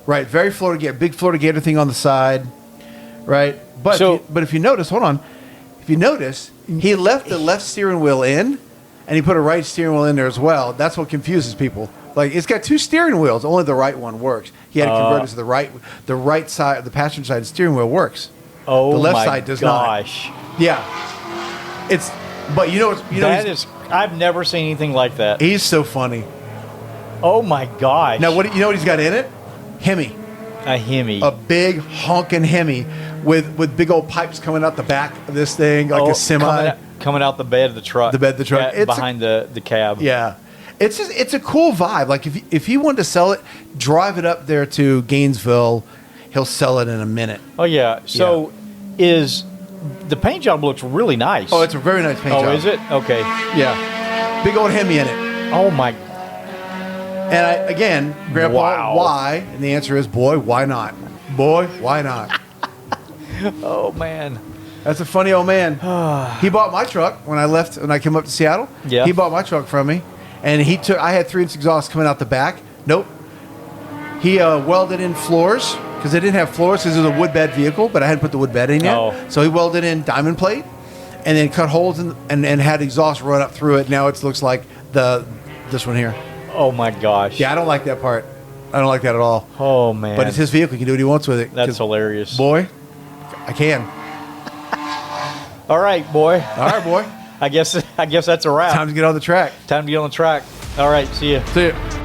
Speaker 2: Right, very Florida Gator, big Florida Gator thing on the side. Right? But if you notice, hold on, if you notice, he left the left steering wheel in, and he put a right steering wheel in there as well. That's what confuses people. Like, it's got two steering wheels. Only the right one works. He had to convert it to the right. The right side, the passenger side steering wheel works.
Speaker 1: Oh,
Speaker 2: the left
Speaker 1: my
Speaker 2: side does
Speaker 1: gosh.
Speaker 2: not. Yeah. It's. But you know.
Speaker 1: I've never seen anything like that.
Speaker 2: He's so funny.
Speaker 1: Oh my gosh.
Speaker 2: Now, you know what he's got in it? Hemi.
Speaker 1: A Hemi.
Speaker 2: A big honking Hemi with big old pipes coming out the back of this thing, like a semi.
Speaker 1: Coming out the bed of the truck.
Speaker 2: The bed of the truck.
Speaker 1: Yeah, behind the cab.
Speaker 2: Yeah. It's a cool vibe. Like, if he wanted to sell it, drive it up there to Gainesville. He'll sell it in a minute.
Speaker 1: Oh, yeah. So is the paint job looks really nice.
Speaker 2: Oh, it's a very nice paint job.
Speaker 1: Oh, is it? Okay.
Speaker 2: Yeah. Big old Hemi in it.
Speaker 1: Oh, my.
Speaker 2: And again, Grandpa,
Speaker 1: Wow.
Speaker 2: why? And the answer is, boy, why not? Boy, why not?
Speaker 1: Oh, man.
Speaker 2: That's a funny old man. He bought my truck when I came up to Seattle.
Speaker 1: Yeah.
Speaker 2: He bought my truck from me. And I had 3-inch exhaust coming out the back. Nope. He welded in floors because they didn't have floors because it was a wood bed vehicle, but I hadn't put the wood bed in yet.
Speaker 1: Oh.
Speaker 2: So he welded in diamond plate and then cut holes and had exhaust run up through it. Now it looks like this one here.
Speaker 1: Oh, my gosh.
Speaker 2: Yeah, I don't like that part. I don't like that at all.
Speaker 1: Oh, man.
Speaker 2: But it's his vehicle. He can do what he wants with it.
Speaker 1: That's
Speaker 2: 'Cause,
Speaker 1: hilarious.
Speaker 2: boy, I can.
Speaker 1: All right, boy.
Speaker 2: All right, boy.
Speaker 1: I guess that's a wrap.
Speaker 2: Time to get on the track.
Speaker 1: Time to get on the track. All right. See ya.
Speaker 2: See ya.